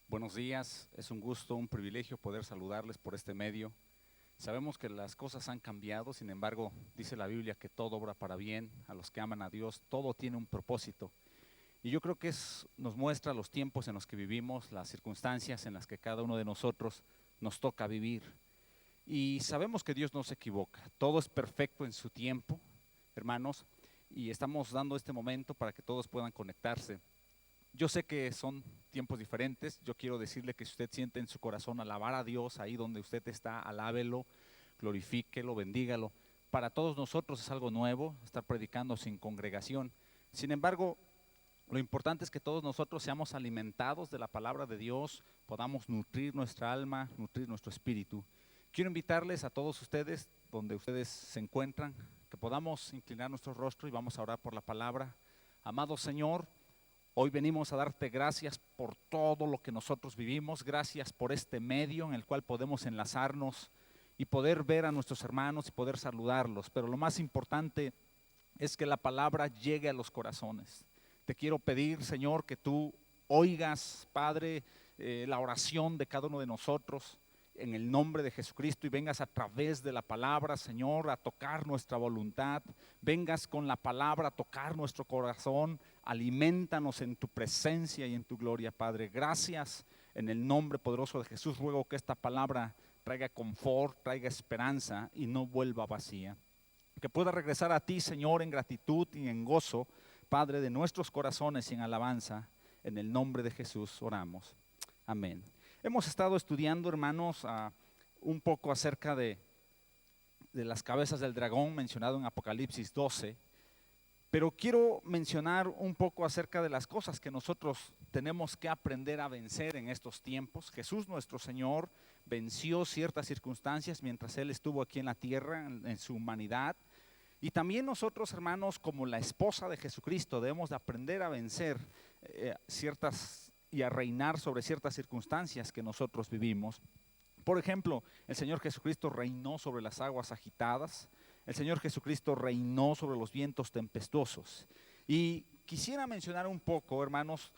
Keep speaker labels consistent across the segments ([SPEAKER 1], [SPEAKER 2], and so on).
[SPEAKER 1] Buenos días, es un gusto, un privilegio poder saludarles por este medio. Sabemos que las cosas han cambiado, sin embargo, dice la Biblia que todo obra para bien a los que aman a Dios, todo tiene un propósito. Y yo creo que nos muestra los tiempos en los que vivimos, las circunstancias en las que cada uno de nosotros nos toca vivir. Y sabemos que Dios no se equivoca, todo es perfecto en su tiempo, hermanos, y estamos dando este momento para que todos puedan conectarse. Yo sé que son tiempos diferentes. Yo quiero decirle que si usted siente en su corazón alabar a Dios ahí donde usted está, alábelo, glorifíquelo, bendígalo. Para todos nosotros es algo nuevo estar predicando sin congregación. Sin embargo, lo importante es que todos nosotros seamos alimentados de la palabra de Dios, podamos nutrir nuestra alma, nutrir nuestro espíritu. Quiero invitarles a todos ustedes, donde ustedes se encuentran, que podamos inclinar nuestro rostro y vamos a orar por la palabra. Amado Señor, hoy venimos a darte gracias por todo lo que nosotros vivimos, gracias por este medio en el cual podemos enlazarnos y poder ver a nuestros hermanos y poder saludarlos. Pero lo más importante es que la palabra llegue a los corazones. Te quiero pedir, Señor, que tú oigas, Padre, la oración de cada uno de nosotros en el nombre de Jesucristo y vengas a través de la palabra, Señor, a tocar nuestra voluntad, vengas con la palabra a tocar nuestro corazón, alimentanos en tu presencia y en tu gloria, Padre. Gracias, en el nombre poderoso de Jesús, ruego que esta palabra traiga confort, traiga esperanza y no vuelva vacía. Que pueda regresar a ti, Señor, en gratitud y en gozo, Padre, de nuestros corazones y en alabanza. En el nombre de Jesús oramos. Amén. Hemos estado estudiando, hermanos, un poco acerca de las cabezas del dragón mencionado en Apocalipsis 12, pero quiero mencionar un poco acerca de las cosas que nosotros tenemos que aprender a vencer en estos tiempos. Jesús nuestro Señor venció ciertas circunstancias mientras Él estuvo aquí en la tierra, en su humanidad. Y también nosotros, hermanos, como la esposa de Jesucristo, debemos de aprender a vencer ciertas y a reinar sobre ciertas circunstancias que nosotros vivimos. Por ejemplo, el Señor Jesucristo reinó sobre las aguas agitadas, el Señor Jesucristo reinó sobre los vientos tempestuosos. Y quisiera mencionar un poco, hermanos,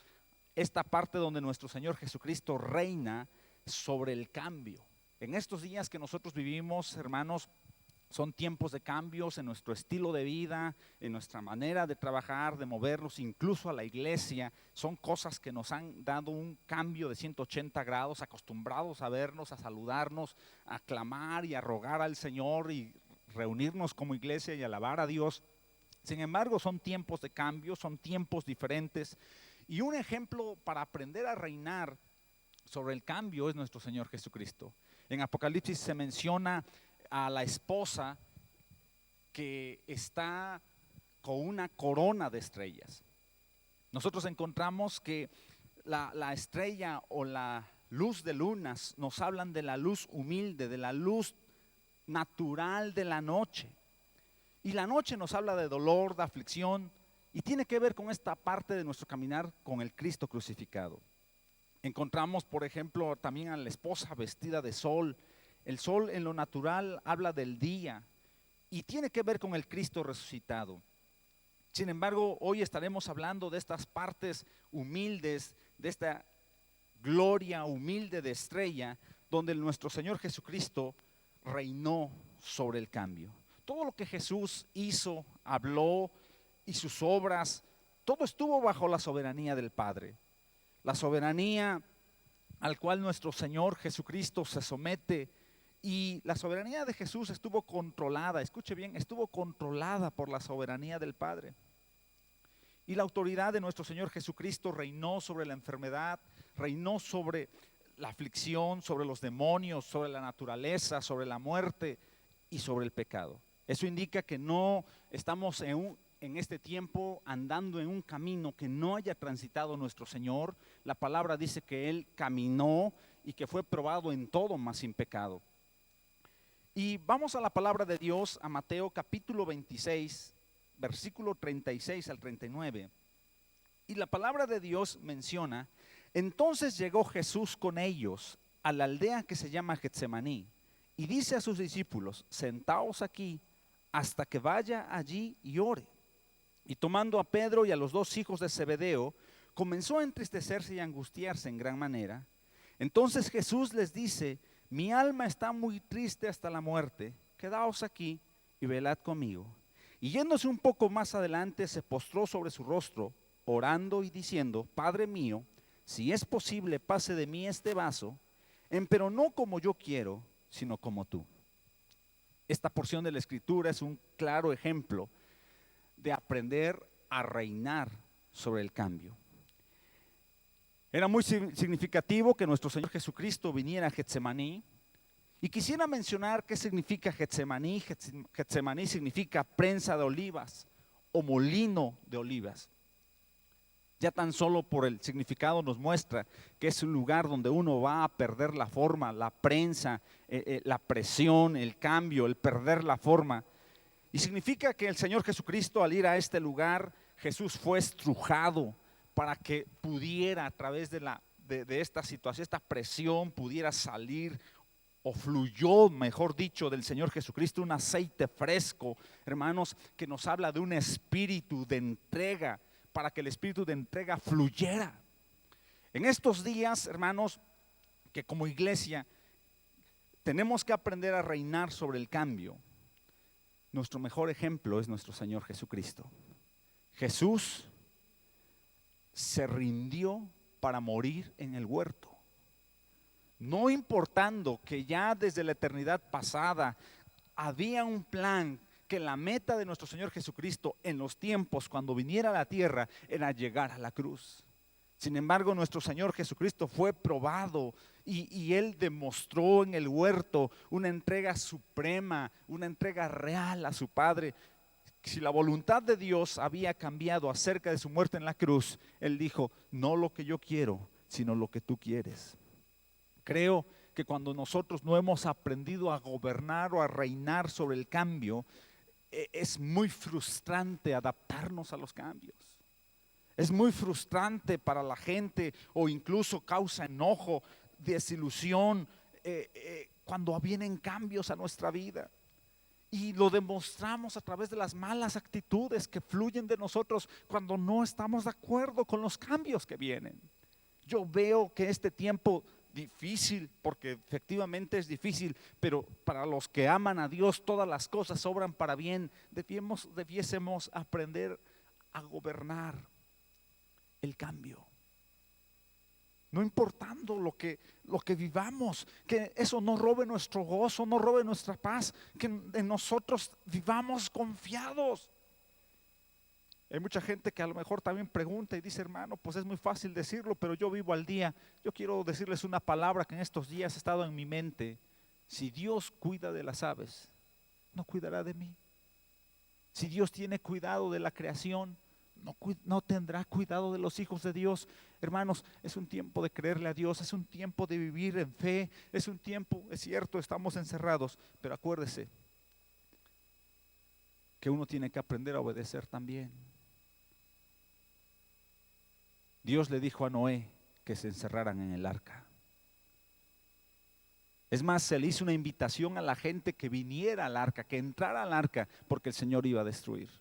[SPEAKER 1] esta parte donde nuestro Señor Jesucristo reina sobre el cambio. En estos días que nosotros vivimos, hermanos, son tiempos de cambios en nuestro estilo de vida, en nuestra manera de trabajar, de movernos, incluso a la iglesia. Son cosas que nos han dado un cambio de 180 grados, acostumbrados a vernos, a saludarnos, a clamar y a rogar al Señor y reunirnos como iglesia y alabar a Dios. Sin embargo, son tiempos de cambio, son tiempos diferentes. Y un ejemplo para aprender a reinar sobre el cambio es nuestro Señor Jesucristo. En Apocalipsis se menciona a la esposa que está con una corona de estrellas. Nosotros encontramos que la estrella o la luz de lunas nos hablan de la luz humilde, de la luz natural de la noche. Y la noche nos habla de dolor, de aflicción, y tiene que ver con esta parte de nuestro caminar con el Cristo crucificado. Encontramos, por ejemplo, también a la esposa vestida de sol. El sol en lo natural habla del día y tiene que ver con el Cristo resucitado. Sin embargo, hoy estaremos hablando de estas partes humildes, de esta gloria humilde de estrella, donde nuestro Señor Jesucristo reinó sobre el cambio. Todo lo que Jesús hizo, habló y sus obras, todo estuvo bajo la soberanía del Padre. La soberanía al cual nuestro Señor Jesucristo se somete. Y la soberanía de Jesús estuvo controlada, escuche bien, estuvo controlada por la soberanía del Padre. Y la autoridad de nuestro Señor Jesucristo reinó sobre la enfermedad, reinó sobre la aflicción, sobre los demonios, sobre la naturaleza, sobre la muerte y sobre el pecado. Eso indica que no estamos en este tiempo andando en un camino que no haya transitado nuestro Señor. La palabra dice que Él caminó y que fue probado en todo, mas sin pecado. Y vamos a la palabra de Dios, a Mateo capítulo 26, versículo 36 al 39. Y la palabra de Dios menciona: entonces llegó Jesús con ellos a la aldea que se llama Getsemaní, y dice a sus discípulos: sentaos aquí hasta que vaya allí y ore. Y tomando a Pedro y a los dos hijos de Zebedeo, comenzó a entristecerse y a angustiarse en gran manera. Entonces Jesús les dice: mi alma está muy triste hasta la muerte, quedaos aquí y velad conmigo. Y yéndose un poco más adelante, se postró sobre su rostro, orando y diciendo: Padre mío, si es posible, pase de mí este vaso, pero no como yo quiero, sino como tú. Esta porción de la Escritura es un claro ejemplo de aprender a reinar sobre el cambio. Era muy significativo que nuestro Señor Jesucristo viniera a Getsemaní. Y quisiera mencionar qué significa Getsemaní. Getsemaní significa prensa de olivas o molino de olivas. Ya tan solo por el significado nos muestra que es un lugar donde uno va a perder la forma, la prensa, la presión, el cambio, el perder la forma. Y significa que el Señor Jesucristo, al ir a este lugar, Jesús fue estrujado para que pudiera, a través de esta situación, esta presión, pudiera salir, o fluyó, mejor dicho, del Señor Jesucristo un aceite fresco, hermanos, que nos habla de un espíritu de entrega, para que el espíritu de entrega fluyera. En estos días, hermanos, que como iglesia tenemos que aprender a reinar sobre el cambio. Nuestro mejor ejemplo es nuestro Señor Jesucristo. Jesús se rindió para morir en el huerto, no importando que ya desde la eternidad pasada había un plan, que la meta de nuestro Señor Jesucristo en los tiempos cuando viniera a la tierra era llegar a la cruz. Sin embargo, nuestro Señor Jesucristo fue probado y Él demostró en el huerto una entrega suprema, una entrega real a su Padre. Si la voluntad de Dios había cambiado acerca de su muerte en la cruz, Él dijo: no lo que yo quiero, sino lo que tú quieres. Creo que cuando nosotros no hemos aprendido a gobernar o a reinar sobre el cambio, es muy frustrante adaptarnos a los cambios. Es muy frustrante para la gente, o incluso causa enojo, desilusión, cuando vienen cambios a nuestra vida. Y lo demostramos a través de las malas actitudes que fluyen de nosotros cuando no estamos de acuerdo con los cambios que vienen. Yo veo que este tiempo difícil, porque efectivamente es difícil, pero para los que aman a Dios todas las cosas obran para bien. Debiésemos aprender a gobernar el cambio, no importando lo que vivamos, que eso no robe nuestro gozo, no robe nuestra paz, que en nosotros vivamos confiados. Hay mucha gente que a lo mejor también pregunta y dice: hermano, pues es muy fácil decirlo, pero yo vivo al día. Yo quiero decirles una palabra que en estos días ha estado en mi mente: si Dios cuida de las aves, ¿no cuidará de mí? Si Dios tiene cuidado de la creación, ¿no tendrá cuidado de los hijos de Dios? Hermanos, es un tiempo de creerle a Dios, es un tiempo de vivir en fe, es un tiempo, es cierto, estamos encerrados, pero acuérdese que uno tiene que aprender a obedecer también. Dios le dijo a Noé que se encerraran en el arca. Es más, se le hizo una invitación a la gente que viniera al arca, que entrara al arca, porque el Señor iba a destruir.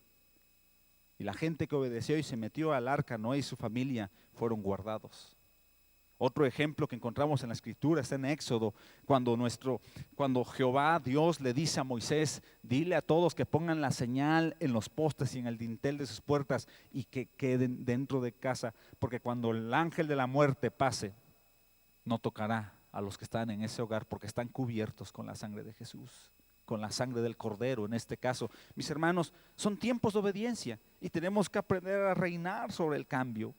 [SPEAKER 1] Y la gente que obedeció y se metió al arca, Noé y su familia, fueron guardados. Otro ejemplo que encontramos en la Escritura está en Éxodo, cuando Jehová Dios le dice a Moisés: dile a todos que pongan la señal en los postes y en el dintel de sus puertas y que queden dentro de casa, porque cuando el ángel de la muerte pase, no tocará a los que están en ese hogar, porque están cubiertos con la sangre de Jesús, con la sangre del Cordero en este caso. Mis hermanos, son tiempos de obediencia y tenemos que aprender a reinar sobre el cambio.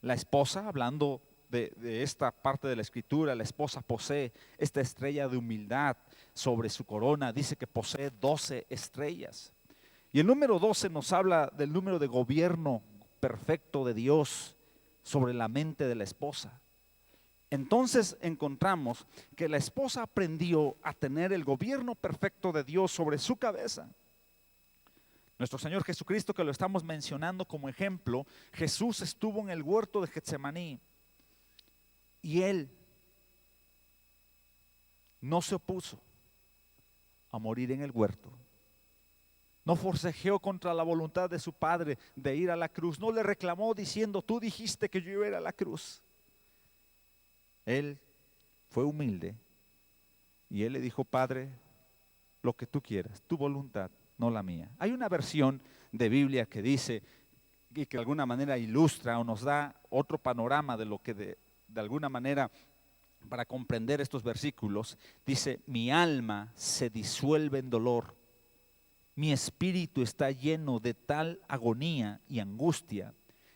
[SPEAKER 1] La esposa, hablando de esta parte de la Escritura, la esposa posee esta estrella de humildad sobre su corona. Dice que posee 12 estrellas. Y el número 12 nos habla del número de gobierno perfecto de Dios sobre la mente de la esposa. Entonces encontramos que la esposa aprendió a tener el gobierno perfecto de Dios sobre su cabeza. Nuestro Señor Jesucristo, que lo estamos mencionando como ejemplo, Jesús estuvo en el huerto de Getsemaní y Él no se opuso a morir en el huerto. No forcejeó contra la voluntad de su Padre de ir a la cruz. No le reclamó diciendo: tú dijiste que yo iba a ir a la cruz. Él fue humilde y él le dijo: Padre, lo que tú quieras, tu voluntad, no la mía. Hay una versión de Biblia que dice, y que de alguna manera ilustra o nos da otro panorama de lo que de alguna manera, para comprender estos versículos, dice: mi alma se disuelve en dolor, mi espíritu está lleno de tal agonía y angustia,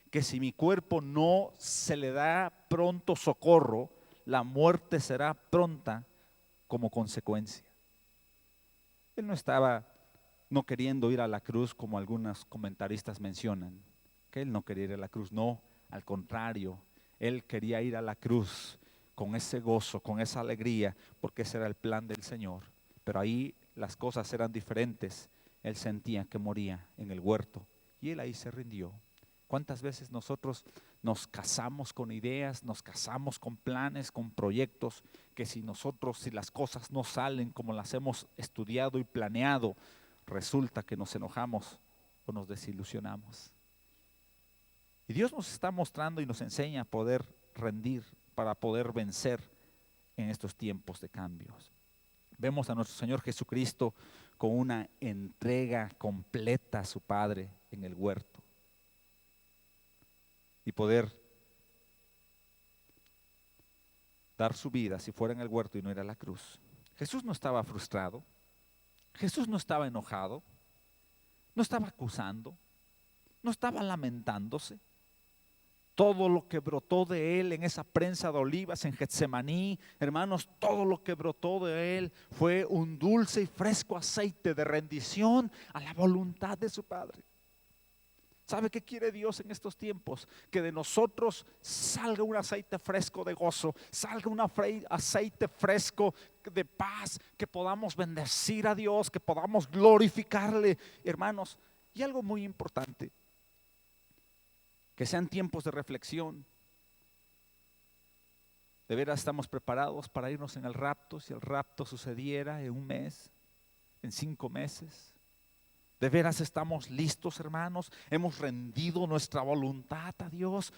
[SPEAKER 1] que si mi cuerpo no se le da pronto socorro, la muerte será pronta como consecuencia. Él no estaba no queriendo ir a la cruz, como algunos comentaristas mencionan, que él no quería ir a la cruz. No, al contrario, él quería ir a la cruz con ese gozo, con esa alegría, porque ese era el plan del Señor. Pero ahí las cosas eran diferentes. Él sentía que moría en el huerto y él ahí se rindió. ¿Cuántas veces nosotros nos casamos con ideas, nos casamos con planes, con proyectos, que si las cosas no salen como las hemos estudiado y planeado, resulta que nos enojamos o nos desilusionamos? Y Dios nos está mostrando y nos enseña a poder rendir para poder vencer en estos tiempos de cambios. Vemos a nuestro Señor Jesucristo con una entrega completa a su Padre en el huerto. Y poder dar su vida si fuera en el huerto y no era la cruz. Jesús no estaba frustrado, Jesús no estaba enojado, no estaba acusando, no estaba lamentándose. Todo lo que brotó de él en esa prensa de olivas en Getsemaní, hermanos, todo lo que brotó de él fue un dulce y fresco aceite de rendición a la voluntad de su Padre. ¿Sabe qué quiere Dios en estos tiempos? Que de nosotros salga un aceite fresco de gozo, salga un aceite fresco de paz, que podamos bendecir a Dios, que podamos glorificarle, hermanos. Y algo muy importante, que sean tiempos de reflexión. ¿De veras estamos preparados para irnos en el rapto? Si el rapto sucediera en un mes, en 5 meses. ¿De veras estamos listos, hermanos? ¿Hemos rendido nuestra voluntad a Dios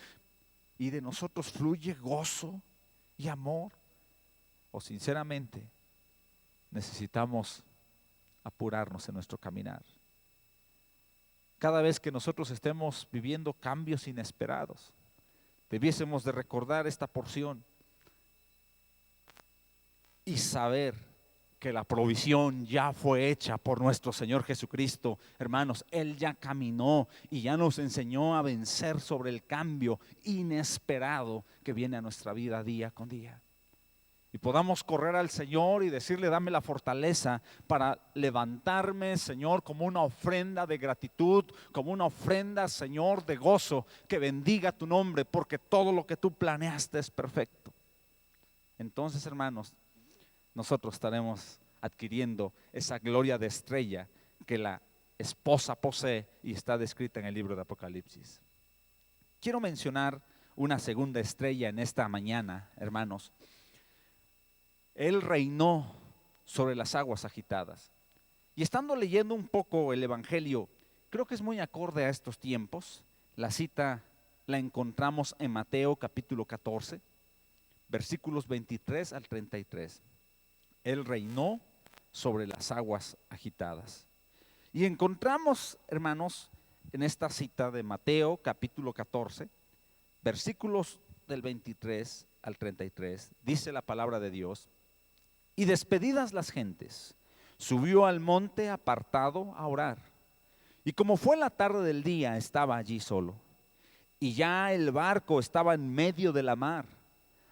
[SPEAKER 1] y de nosotros fluye gozo y amor? ¿O sinceramente necesitamos apurarnos en nuestro caminar? Cada vez que nosotros estemos viviendo cambios inesperados, debiésemos de recordar esta porción y saber que la provisión ya fue hecha por nuestro Señor Jesucristo. Hermanos, Él ya caminó y ya nos enseñó a vencer sobre el cambio inesperado que viene a nuestra vida día con día. Y podamos correr al Señor y decirle: dame la fortaleza para levantarme, Señor, como una ofrenda de gratitud, como una ofrenda, Señor, de gozo, que bendiga tu nombre, porque todo lo que tú planeaste es perfecto. Entonces, hermanos, nosotros estaremos adquiriendo esa gloria de estrella que la esposa posee y está descrita en el libro de Apocalipsis. Quiero mencionar una segunda estrella en esta mañana, hermanos. Él reinó sobre las aguas agitadas. Y estando leyendo un poco el Evangelio, creo que es muy acorde a estos tiempos. La cita la encontramos en Mateo capítulo 14, versículos 23 al 33. Él reinó sobre las aguas agitadas. Y encontramos, hermanos, en esta cita de Mateo capítulo 14, versículos del 23 al 33, dice la palabra de Dios: y despedidas las gentes, subió al monte apartado a orar. Y como fue la tarde del día, estaba allí solo. Y ya el barco estaba en medio de la mar,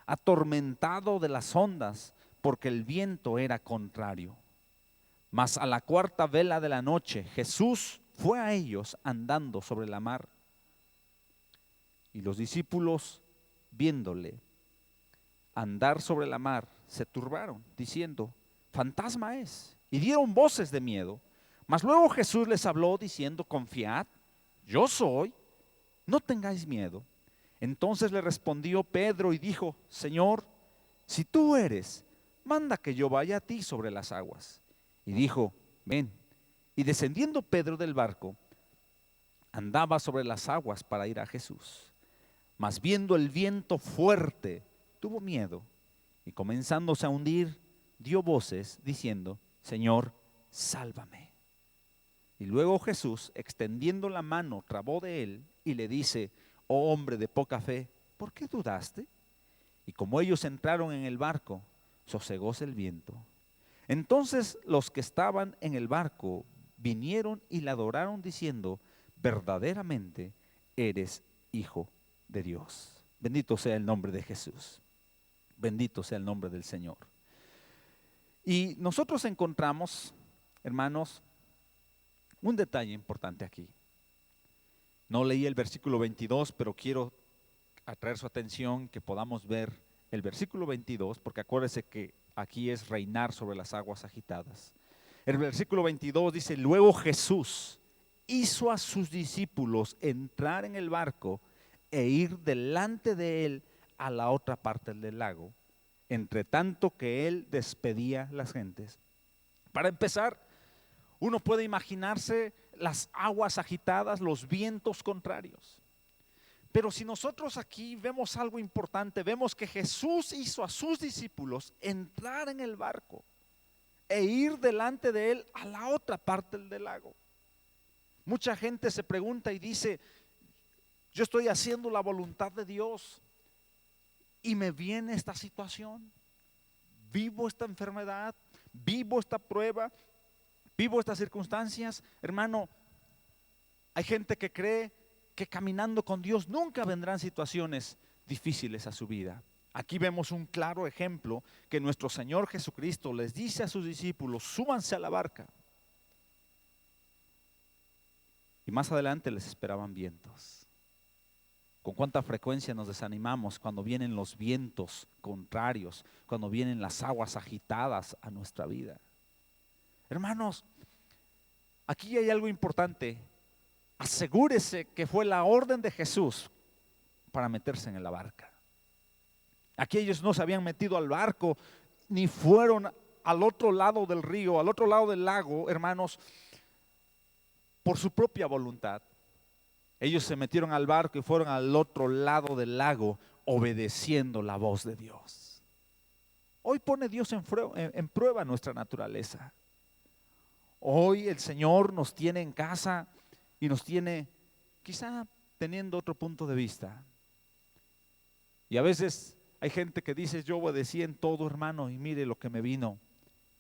[SPEAKER 1] atormentado de las ondas, porque el viento era contrario. Mas a la cuarta vela de la noche, Jesús fue a ellos andando sobre la mar. Y los discípulos, viéndole andar sobre la mar, se turbaron, diciendo: fantasma es. Y dieron voces de miedo. Mas luego Jesús les habló diciendo: confiad, yo soy, no tengáis miedo. Entonces le respondió Pedro y dijo: Señor, si tú eres, manda que yo vaya a ti sobre las aguas. Y dijo: ven. Y descendiendo Pedro del barco, andaba sobre las aguas para ir a Jesús. Mas viendo el viento fuerte, tuvo miedo y comenzándose a hundir, dio voces diciendo: Señor, sálvame. Y luego Jesús, extendiendo la mano, trabó de él y le dice: Oh hombre de poca fe, ¿por qué dudaste? Y como ellos entraron en el barco, sosegóse el viento. Entonces los que estaban en el barco vinieron y le adoraron diciendo: verdaderamente eres Hijo de Dios. Bendito sea el nombre de Jesús. Bendito sea el nombre del Señor. Y nosotros encontramos, hermanos, un detalle importante aquí. No leí el versículo 22, pero quiero atraer su atención que podamos ver el versículo 22, porque acuérdese que aquí es reinar sobre las aguas agitadas. El versículo 22 dice: luego Jesús hizo a sus discípulos entrar en el barco e ir delante de él a la otra parte del lago, entre tanto que él despedía las gentes. Para empezar, uno puede imaginarse las aguas agitadas, los vientos contrarios. Pero si nosotros aquí vemos algo importante, vemos que Jesús hizo a sus discípulos entrar en el barco e ir delante de él a la otra parte del lago. Mucha gente se pregunta y dice: yo estoy haciendo la voluntad de Dios y me viene esta situación, vivo esta enfermedad, vivo esta prueba, vivo estas circunstancias. Hermano, hay gente que cree que caminando con Dios nunca vendrán situaciones difíciles a su vida. Aquí vemos un claro ejemplo que nuestro Señor Jesucristo les dice a sus discípulos: súbanse a la barca. Y más adelante les esperaban vientos. ¿Con cuánta frecuencia nos desanimamos cuando vienen los vientos contrarios, cuando vienen las aguas agitadas a nuestra vida? Hermanos, aquí hay algo importante. Asegúrese que fue la orden de Jesús para meterse en la barca. Aquí ellos no se habían metido al barco, ni fueron al otro lado del río, al otro lado del lago, hermanos, por su propia voluntad. Ellos se metieron al barco y fueron al otro lado del lago, obedeciendo la voz de Dios. Hoy pone Dios en prueba nuestra naturaleza. Hoy el Señor nos tiene en casa y nos tiene quizá teniendo otro punto de vista. Y a veces hay gente que dice: yo obedecí en todo, hermano, y mire lo que me vino.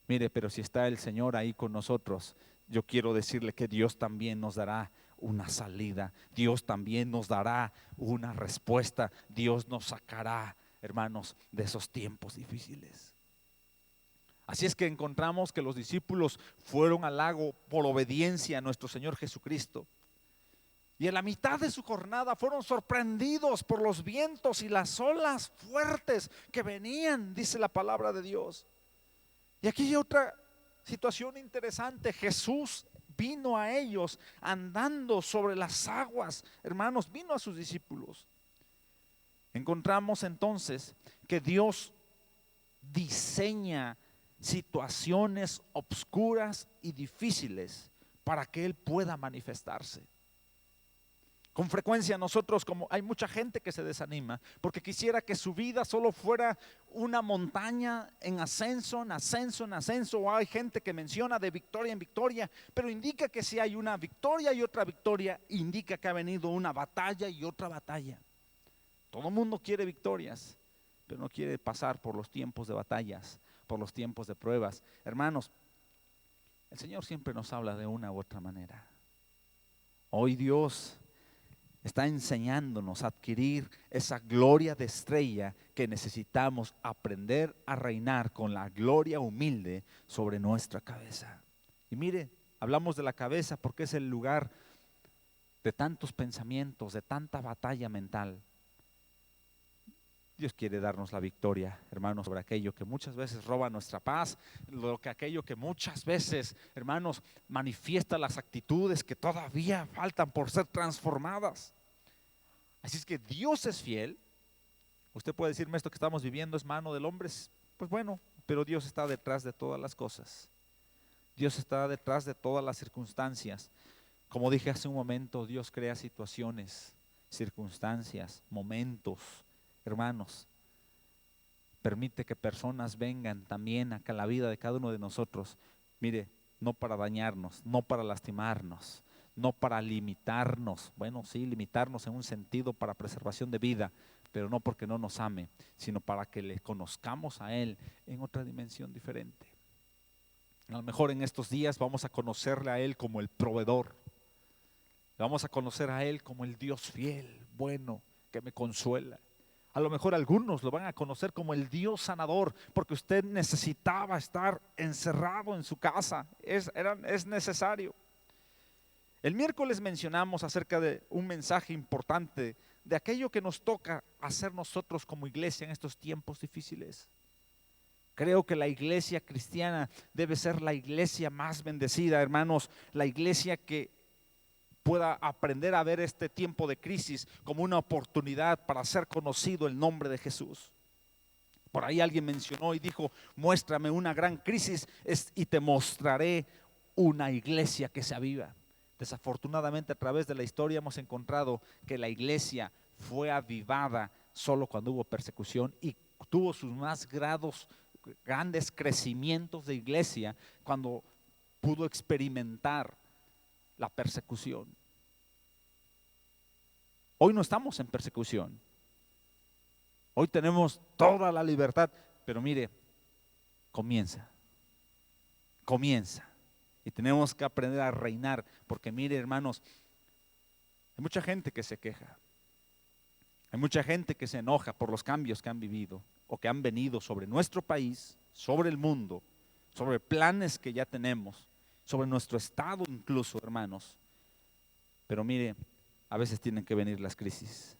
[SPEAKER 1] Mire, pero si está el Señor ahí con nosotros, yo quiero decirle que Dios también nos dará una salida. Dios también nos dará una respuesta. Dios nos sacará, hermanos, de esos tiempos difíciles. Así es que encontramos que los discípulos fueron al lago por obediencia a nuestro Señor Jesucristo. Y en la mitad de su jornada fueron sorprendidos por los vientos y las olas fuertes que venían, dice la palabra de Dios. Y aquí hay otra situación interesante. Jesús vino a ellos andando sobre las aguas, hermanos, vino a sus discípulos. Encontramos entonces que Dios diseña situaciones obscuras y difíciles para que Él pueda manifestarse. Con frecuencia nosotros, como hay mucha gente que se desanima porque quisiera que su vida solo fuera una montaña en ascenso, en ascenso, en ascenso, o hay gente que menciona de victoria en victoria, pero indica que si hay una victoria y otra victoria, indica que ha venido una batalla y otra batalla. Todo el mundo quiere victorias, pero no quiere pasar por los tiempos de batallas, por los tiempos de pruebas. Hermanos, el Señor siempre nos habla de una u otra manera. Hoy Dios está enseñándonos a adquirir esa gloria de estrella que necesitamos aprender a reinar con la gloria humilde sobre nuestra cabeza. Y mire, hablamos de la cabeza porque es el lugar de tantos pensamientos, de tanta batalla mental. Dios quiere darnos la victoria, hermanos, sobre aquello que muchas veces roba nuestra paz, aquello que muchas veces, hermanos, manifiesta las actitudes que todavía faltan por ser transformadas. Así es que Dios es fiel. Usted puede decirme: esto que estamos viviendo es mano del hombre. Pues bueno, pero Dios está detrás de todas las cosas. Dios está detrás de todas las circunstancias. Como dije hace un momento, Dios crea situaciones, circunstancias, momentos, hermanos, permite que personas vengan también acá a la vida de cada uno de nosotros. Mire, no para dañarnos, no para lastimarnos, no para limitarnos. Bueno, sí, limitarnos en un sentido para preservación de vida, pero no porque no nos ame, sino para que le conozcamos a Él en otra dimensión diferente. A lo mejor en estos días vamos a conocerle a Él como el proveedor. Vamos a conocer a Él como el Dios fiel, bueno, que me consuela. A lo mejor algunos lo van a conocer como el Dios sanador, porque usted necesitaba estar encerrado en su casa. Es necesario. El miércoles mencionamos acerca de un mensaje importante de aquello que nos toca hacer nosotros como iglesia en estos tiempos difíciles. Creo que la iglesia cristiana debe ser la iglesia más bendecida, hermanos, la iglesia que pueda aprender a ver este tiempo de crisis como una oportunidad para hacer conocido el nombre de Jesús. Por ahí alguien mencionó y dijo: muéstrame una gran crisis y te mostraré una iglesia que se aviva. Desafortunadamente, a través de la historia hemos encontrado que la iglesia fue avivada solo cuando hubo persecución, y tuvo sus más grandes crecimientos de iglesia cuando pudo experimentar la persecución. Hoy no estamos en persecución. Hoy tenemos toda la libertad, pero mire, comienza. Y tenemos que aprender a reinar, porque mire, hermanos, hay mucha gente que se queja. Hay mucha gente que se enoja por los cambios que han vivido o que han venido sobre nuestro país, sobre el mundo, sobre planes que ya tenemos, sobre nuestro estado incluso, hermanos. Pero mire, a veces tienen que venir las crisis.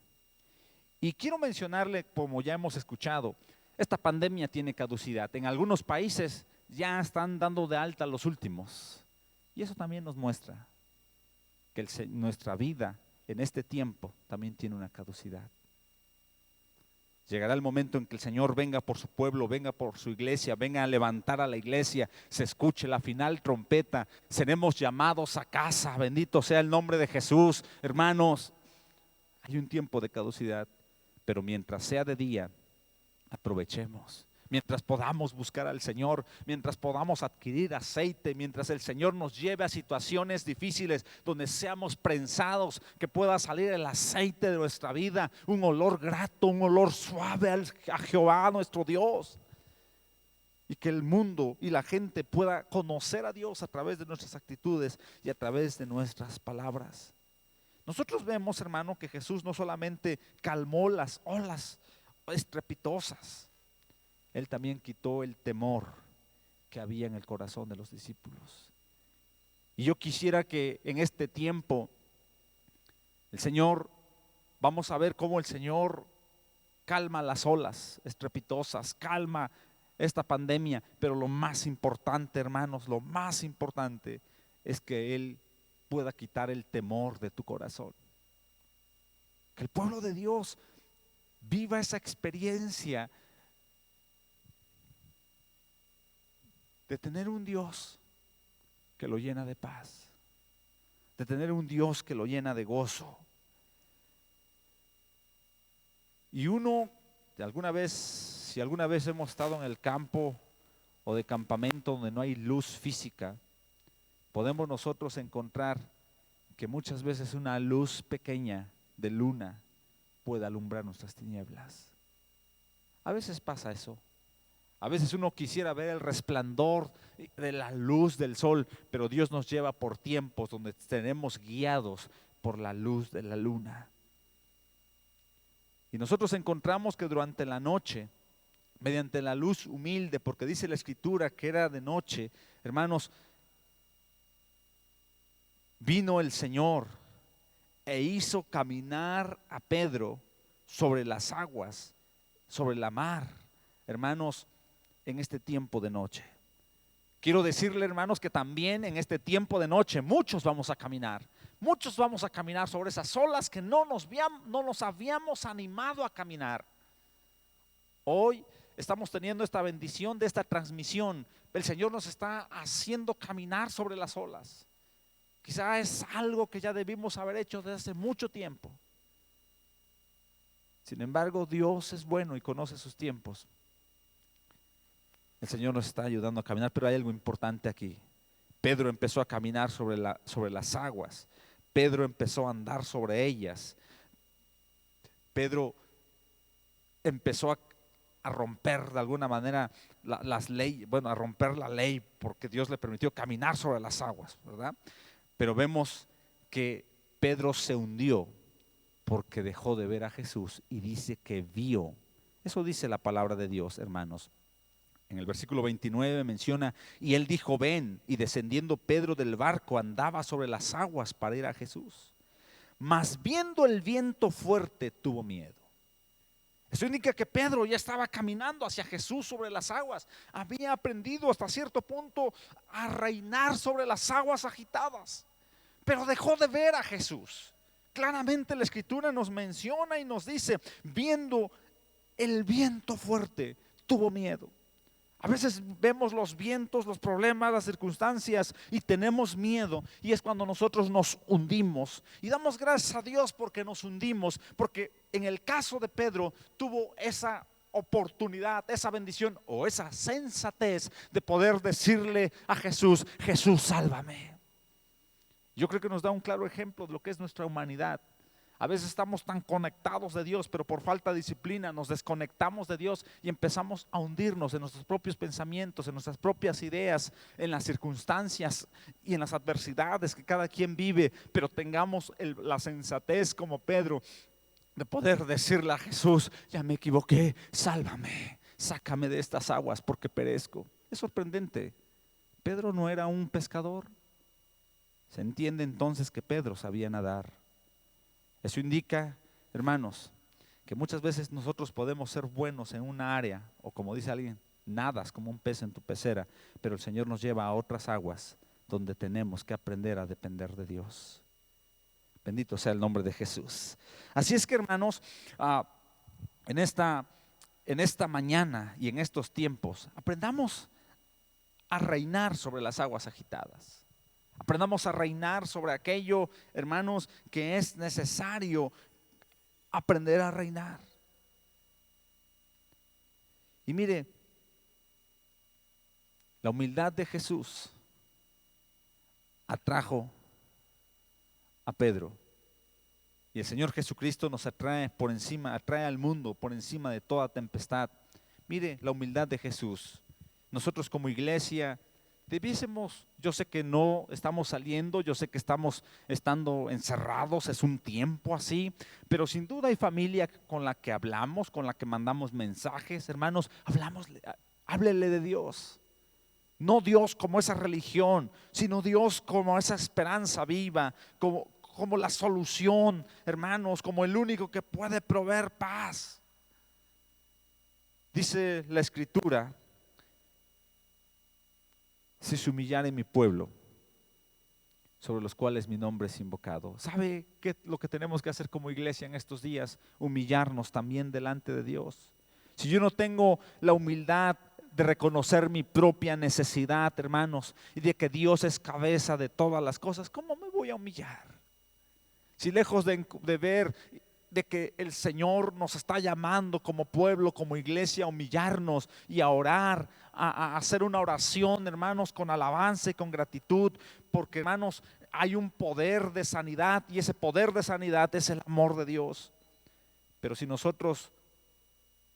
[SPEAKER 1] Y quiero mencionarle, como ya hemos escuchado, esta pandemia tiene caducidad. En algunos países ya están dando de alta los últimos. Y eso también nos muestra que nuestra vida en este tiempo también tiene una caducidad. Llegará el momento en que el Señor venga por su pueblo, venga por su iglesia, venga a levantar a la iglesia, se escuche la final trompeta, seremos llamados a casa, bendito sea el nombre de Jesús. Hermanos, hay un tiempo de caducidad, pero mientras sea de día, aprovechemos. Mientras podamos buscar al Señor, mientras podamos adquirir aceite, mientras el Señor nos lleve a situaciones difíciles donde seamos prensados, que pueda salir el aceite de nuestra vida, un olor grato, un olor suave a Jehová nuestro Dios, y que el mundo y la gente pueda conocer a Dios a través de nuestras actitudes y a través de nuestras palabras. Nosotros vemos, hermano, que Jesús no solamente calmó las olas estrepitosas, Él también quitó el temor que había en el corazón de los discípulos. Y yo quisiera que en este tiempo vamos a ver cómo el Señor calma las olas estrepitosas, calma esta pandemia, pero lo más importante, hermanos, lo más importante es que Él pueda quitar el temor de tu corazón. Que el pueblo de Dios viva esa experiencia de tener un Dios que lo llena de paz, de tener un Dios que lo llena de gozo. Y si alguna vez hemos estado en el campo o de campamento donde no hay luz física, podemos nosotros encontrar que muchas veces una luz pequeña de luna puede alumbrar nuestras tinieblas. A veces pasa eso. A veces uno quisiera ver el resplandor de la luz del sol, pero Dios nos lleva por tiempos donde seremos guiados por la luz de la luna. Y nosotros encontramos que durante la noche, mediante la luz humilde, porque dice la Escritura que era de noche, hermanos, vino el Señor e hizo caminar a Pedro sobre las aguas, sobre la mar, hermanos, en este tiempo de noche. Quiero decirle, hermanos, que también en este tiempo de noche muchos vamos a caminar sobre esas olas que no nos habíamos animado a caminar. Hoy estamos teniendo esta bendición de esta transmisión. El Señor nos está haciendo caminar sobre las olas. Quizá es algo que ya debimos haber hecho desde hace mucho tiempo. Sin embargo, Dios es bueno y conoce sus tiempos. El Señor nos está ayudando a caminar, pero hay algo importante aquí. Pedro empezó a caminar sobre las aguas. Pedro empezó a andar sobre ellas. Pedro empezó a romper de alguna manera las leyes, bueno, a romper la ley porque Dios le permitió caminar sobre las aguas, ¿verdad? Pero vemos que Pedro se hundió porque dejó de ver a Jesús y dice que vio. Eso dice la palabra de Dios, hermanos. En el versículo 29 menciona, y él dijo, ven, y descendiendo Pedro del barco andaba sobre las aguas para ir a Jesús. Mas viendo el viento fuerte tuvo miedo. Eso indica que Pedro ya estaba caminando hacia Jesús sobre las aguas. Había aprendido hasta cierto punto a reinar sobre las aguas agitadas, pero dejó de ver a Jesús. Claramente la Escritura nos menciona y nos dice, viendo el viento fuerte tuvo miedo. A veces vemos los vientos, los problemas, las circunstancias y tenemos miedo, y es cuando nosotros nos hundimos y damos gracias a Dios porque nos hundimos, porque en el caso de Pedro tuvo esa oportunidad, esa bendición o esa sensatez de poder decirle a Jesús, Jesús, sálvame. Yo creo que nos da un claro ejemplo de lo que es nuestra humanidad. A veces estamos tan conectados de Dios, pero por falta de disciplina nos desconectamos de Dios y empezamos a hundirnos en nuestros propios pensamientos, en nuestras propias ideas, en las circunstancias y en las adversidades que cada quien vive. Pero tengamos la sensatez como Pedro de poder decirle a Jesús, ya me equivoqué, sálvame, sácame de estas aguas porque perezco. Es sorprendente, Pedro no era un pescador. Se entiende entonces que Pedro sabía nadar. Eso indica, hermanos, que muchas veces nosotros podemos ser buenos en una área, o como dice alguien, nadas como un pez en tu pecera, pero el Señor nos lleva a otras aguas donde tenemos que aprender a depender de Dios. Bendito sea el nombre de Jesús. Así es que, hermanos, en esta mañana y en estos tiempos, aprendamos a reinar sobre las aguas agitadas. Aprendamos a reinar sobre aquello, hermanos, que es necesario aprender a reinar. Y mire, la humildad de Jesús atrajo a Pedro. Y el Señor Jesucristo nos atrae por encima, atrae al mundo por encima de toda tempestad. Mire la humildad de Jesús. Nosotros como iglesia debiésemos, yo sé que no estamos saliendo, yo sé que estamos estando encerrados, es un tiempo así, pero sin duda hay familia con la que hablamos, con la que mandamos mensajes, hermanos, háblele de Dios. No Dios como esa religión, sino Dios como esa esperanza viva, como la solución, hermanos, como el único que puede proveer paz. Dice la Escritura, si se humillare mi pueblo, sobre los cuales mi nombre es invocado. ¿Sabe qué es lo que tenemos que hacer como iglesia en estos días? Humillarnos también delante de Dios. Si yo no tengo la humildad de reconocer mi propia necesidad, hermanos, y de que Dios es cabeza de todas las cosas, ¿cómo me voy a humillar? Si lejos de ver de que el Señor nos está llamando como pueblo, como iglesia, a humillarnos y a orar, a hacer una oración, hermanos, con alabanza y con gratitud, porque, hermanos, hay un poder de sanidad y ese poder de sanidad es el amor de Dios. Pero si nosotros,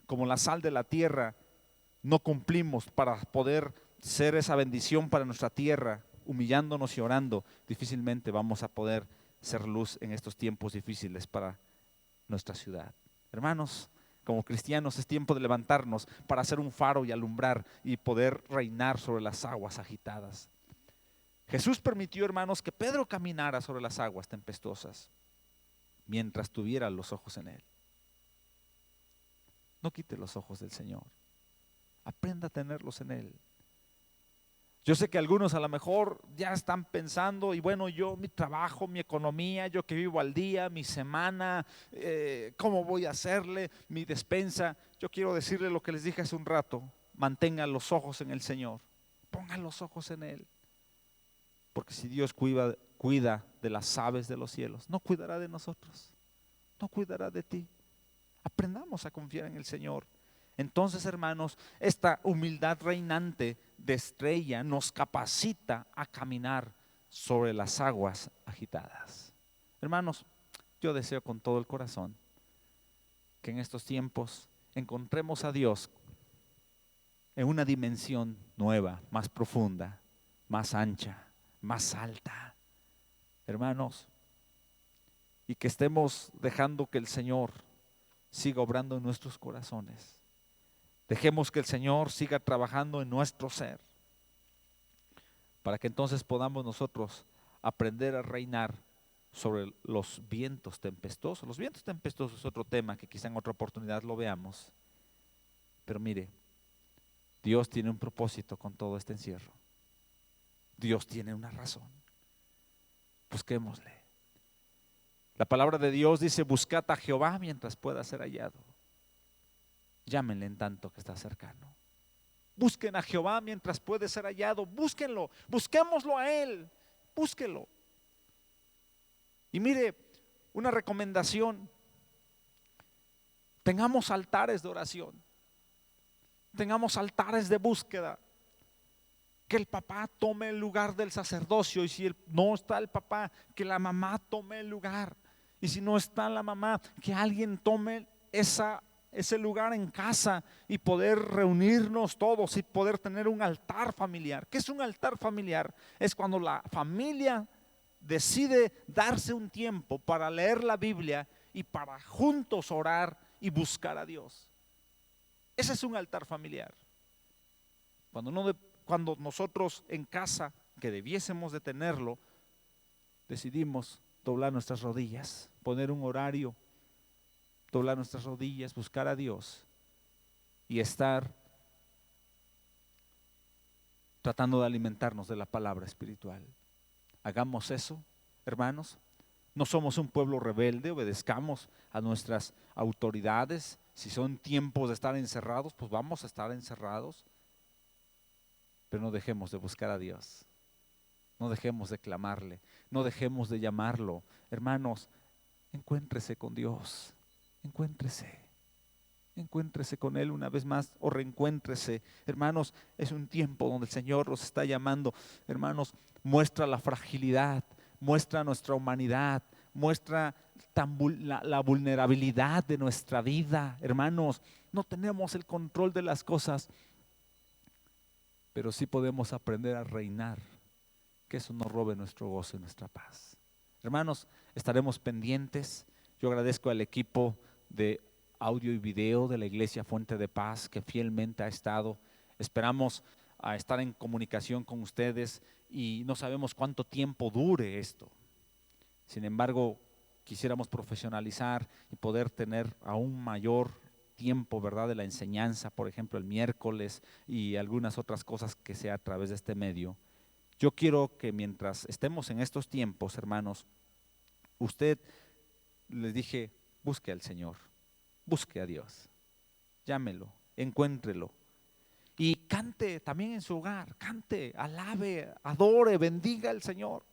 [SPEAKER 1] como la sal de la tierra, no cumplimos para poder ser esa bendición para nuestra tierra, humillándonos y orando, difícilmente vamos a poder ser luz en estos tiempos difíciles para nuestra ciudad. Hermanos, como cristianos es tiempo de levantarnos para hacer un faro y alumbrar y poder reinar sobre las aguas agitadas. Jesús permitió, hermanos, que Pedro caminara sobre las aguas tempestuosas mientras tuviera los ojos en él. No quite los ojos del Señor. Aprenda a tenerlos en él. Yo sé que algunos a lo mejor ya están pensando, y bueno, yo, mi trabajo, mi economía, yo que vivo al día, mi semana, ¿cómo voy a hacerle? Mi despensa. Yo quiero decirle lo que les dije hace un rato: mantengan los ojos en el Señor, pongan los ojos en Él. Porque si Dios cuida de las aves de los cielos, no cuidará de nosotros, no cuidará de ti. Aprendamos a confiar en el Señor. Entonces, hermanos, esta humildad reinante de estrella nos capacita a caminar sobre las aguas agitadas. Hermanos, yo deseo con todo el corazón que en estos tiempos encontremos a Dios en una dimensión nueva, más profunda, más ancha, más alta. Hermanos, y que estemos dejando que el Señor siga obrando en nuestros corazones. Dejemos que el Señor siga trabajando en nuestro ser, para que entonces podamos nosotros aprender a reinar sobre los vientos tempestuosos. Los vientos tempestuosos es otro tema que quizá en otra oportunidad lo veamos. Pero mire, Dios tiene un propósito con todo este encierro. Dios tiene una razón. Busquémosle. La palabra de Dios dice: buscad a Jehová mientras pueda ser hallado. Llámenle en tanto que está cercano. Busquen a Jehová mientras puede ser hallado. Búsquenlo, busquémoslo a Él. Búsquenlo. Y mire, una recomendación: tengamos altares de oración, tengamos altares de búsqueda. Que el papá tome el lugar del sacerdocio, y si no está el papá, que la mamá tome el lugar, y si no está la mamá, que alguien tome ese lugar en casa y poder reunirnos todos y poder tener un altar familiar. ¿Qué es un altar familiar? Es cuando la familia decide darse un tiempo para leer la Biblia y para juntos orar y buscar a Dios. Ese es un altar familiar. Cuando nosotros en casa, que debiésemos de tenerlo, decidimos doblar nuestras rodillas, poner un horario, doblar nuestras rodillas, buscar a Dios y estar tratando de alimentarnos de la palabra espiritual. Hagamos eso, hermanos. No somos un pueblo rebelde, obedezcamos a nuestras autoridades. Si son tiempos de estar encerrados, pues vamos a estar encerrados. Pero no dejemos de buscar a Dios. No dejemos de clamarle, no dejemos de llamarlo. Hermanos, encuéntrese con Dios, encuéntrese con Él una vez más, o reencuéntrese. Hermanos, es un tiempo donde el Señor los está llamando. Hermanos, muestra la fragilidad, muestra nuestra humanidad, muestra la vulnerabilidad de nuestra vida. Hermanos, no tenemos el control de las cosas, pero sí podemos aprender a reinar, que eso no robe nuestro gozo y nuestra paz. Hermanos, estaremos pendientes. Yo agradezco al equipo de audio y video de la Iglesia Fuente de Paz que fielmente ha estado. Esperamos a estar en comunicación con ustedes y no sabemos cuánto tiempo dure esto. Sin embargo, quisiéramos profesionalizar y poder tener aún mayor tiempo, ¿verdad?, de la enseñanza, por ejemplo el miércoles y algunas otras cosas que sea a través de este medio. Yo quiero que mientras estemos en estos tiempos, hermanos, usted, les dije, busque al Señor, busque a Dios, llámelo, encuéntrelo y cante también en su hogar, cante, alabe, adore, bendiga al Señor.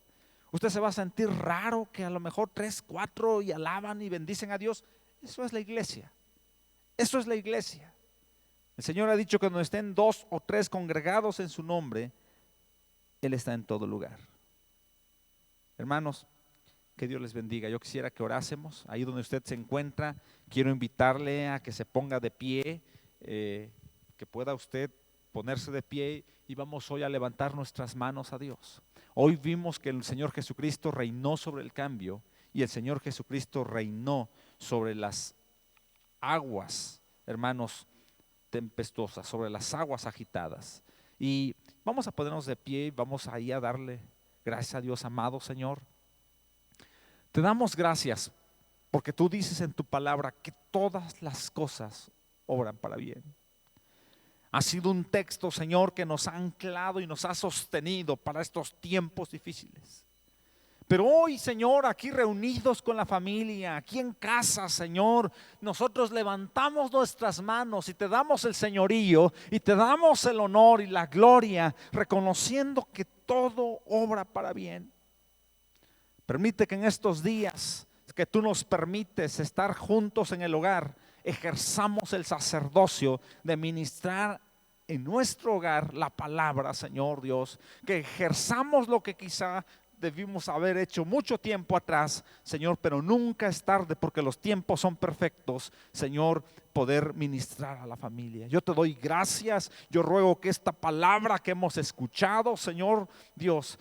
[SPEAKER 1] Usted se va a sentir raro que a lo mejor 3, 4 y alaban y bendicen a Dios. Eso es la iglesia. Eso es la iglesia. El Señor ha dicho que donde estén 2 o 3 congregados en su nombre, Él está en todo lugar. Hermanos, que Dios les bendiga. Yo quisiera que orásemos. Ahí donde usted se encuentra, quiero invitarle a que se ponga de pie, que pueda usted ponerse de pie, y vamos hoy a levantar nuestras manos a Dios. Hoy vimos que el Señor Jesucristo reinó sobre el cambio, y el Señor Jesucristo reinó sobre las aguas, hermanos, tempestuosas, sobre las aguas agitadas. Y vamos a ponernos de pie y vamos ahí a darle gracias a Dios. Amado Señor, te damos gracias porque tú dices en tu palabra que todas las cosas obran para bien. Ha sido un texto, Señor, que nos ha anclado y nos ha sostenido para estos tiempos difíciles. Pero hoy, Señor, aquí reunidos con la familia, aquí en casa, Señor, nosotros levantamos nuestras manos y te damos el señorío y te damos el honor y la gloria, reconociendo que todo obra para bien. Permite que en estos días que tú nos permites estar juntos en el hogar,
[SPEAKER 2] ejerzamos el sacerdocio de ministrar en nuestro hogar la palabra, Señor Dios, que ejerzamos lo que quizá debimos haber hecho mucho tiempo atrás, Señor, pero nunca es tarde porque los tiempos son perfectos, Señor, poder ministrar a la familia. Yo te doy gracias, yo ruego que esta palabra que hemos escuchado, Señor Dios,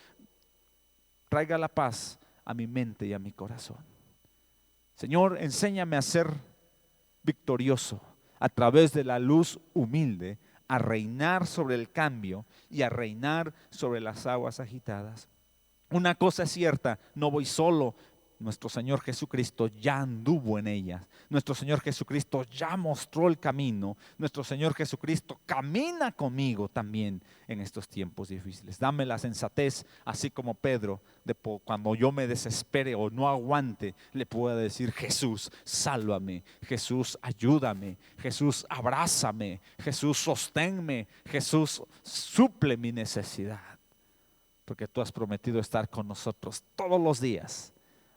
[SPEAKER 2] traiga la paz a mi mente y a mi corazón. Señor, enséñame a ser victorioso a través de la luz humilde, a reinar sobre el cambio y a reinar sobre las aguas agitadas. Una cosa es cierta, no voy solo. Nuestro Señor Jesucristo ya anduvo en ellas. Nuestro Señor Jesucristo ya mostró el camino. Nuestro Señor Jesucristo camina conmigo también en estos tiempos difíciles. Dame la sensatez, así como Pedro, de cuando yo me desespere o no aguante, le pueda decir: Jesús, sálvame. Jesús, ayúdame. Jesús, abrázame. Jesús, sosténme. Jesús, suple mi necesidad. Porque tú has prometido estar con nosotros todos los días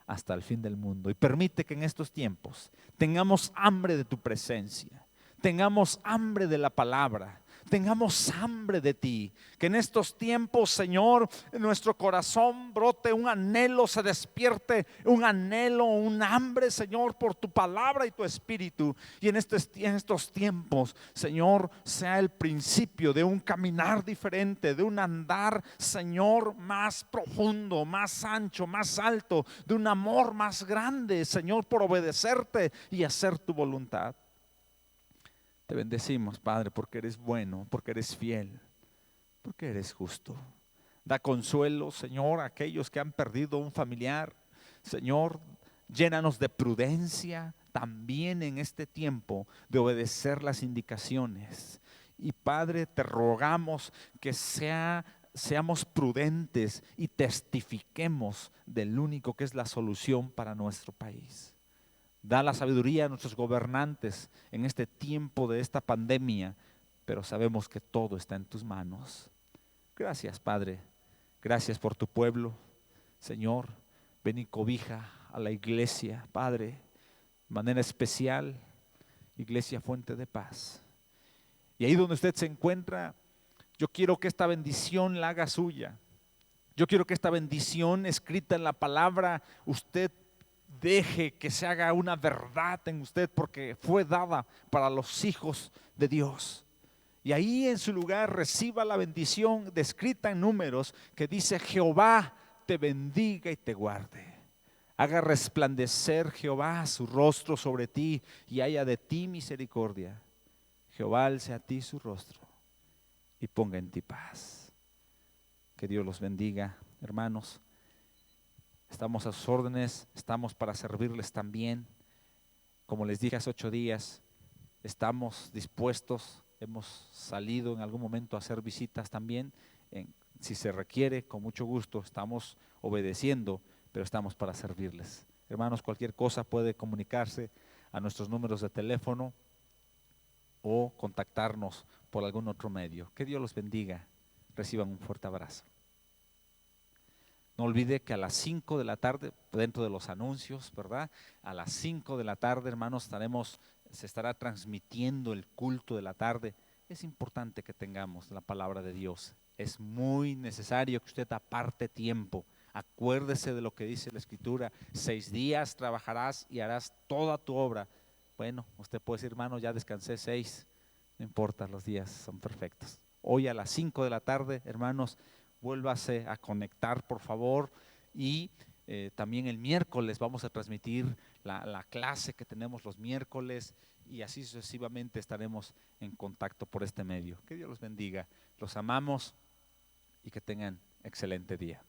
[SPEAKER 2] hasta el fin del mundo. Y permite que en estos tiempos tengamos hambre de tu presencia, tengamos hambre de la palabra, tengamos hambre de ti. Que en estos tiempos, Señor, en nuestro corazón brote un anhelo, se despierte un anhelo, un hambre, Señor, por tu palabra y tu espíritu. Y en estos tiempos, Señor, sea el principio de un caminar diferente, de un andar, Señor, más profundo, más ancho, más alto, de un amor más grande, Señor, por obedecerte y hacer tu voluntad. Te bendecimos, Padre, porque eres bueno, porque eres fiel, porque eres justo. Da consuelo, Señor, a aquellos que han perdido un familiar. Señor, llénanos de prudencia también en este tiempo de obedecer las indicaciones. Y Padre, te rogamos que seamos prudentes y testifiquemos del único que es la solución para nuestro país. Da la sabiduría a nuestros gobernantes en este tiempo de esta pandemia, pero sabemos que todo está en tus manos. Gracias, Padre. Gracias por tu pueblo. Señor, ven y cobija a la iglesia, Padre, de manera especial, Iglesia Fuente de Paz. Y ahí donde usted se encuentra, yo quiero que esta bendición la haga suya. Yo quiero que esta bendición escrita en la palabra, usted deje que se haga una verdad en usted, porque fue dada para los hijos de Dios. Y ahí en su lugar reciba la bendición descrita en Números, que dice: Jehová te bendiga y te guarde. Haga resplandecer Jehová su rostro sobre ti y haya de ti misericordia. Jehová alce a ti su rostro y ponga en ti paz. Que Dios los bendiga, hermanos. Estamos a sus órdenes, estamos para servirles también. Como les dije hace 8 días, estamos dispuestos, hemos salido en algún momento a hacer visitas también. Si se requiere, con mucho gusto, estamos obedeciendo, pero estamos para servirles. Hermanos, cualquier cosa puede comunicarse a nuestros números de teléfono o contactarnos por algún otro medio. Que Dios los bendiga. Reciban un fuerte abrazo. No olvide que a las 5 de la tarde, dentro de los anuncios, ¿verdad? A las 5 de la tarde, hermanos, se estará transmitiendo el culto de la tarde. Es importante que tengamos la palabra de Dios. Es muy necesario que usted aparte tiempo. Acuérdese de lo que dice la Escritura: 6 días trabajarás y harás toda tu obra. Bueno, usted puede decir: hermano, ya descansé 6. No importa, los días son perfectos. Hoy a las 5 de la tarde, hermanos, vuélvase a conectar, por favor. Y también el miércoles vamos a transmitir la clase que tenemos los miércoles, y así sucesivamente estaremos en contacto por este medio. Que Dios los bendiga. Los amamos y que tengan excelente día.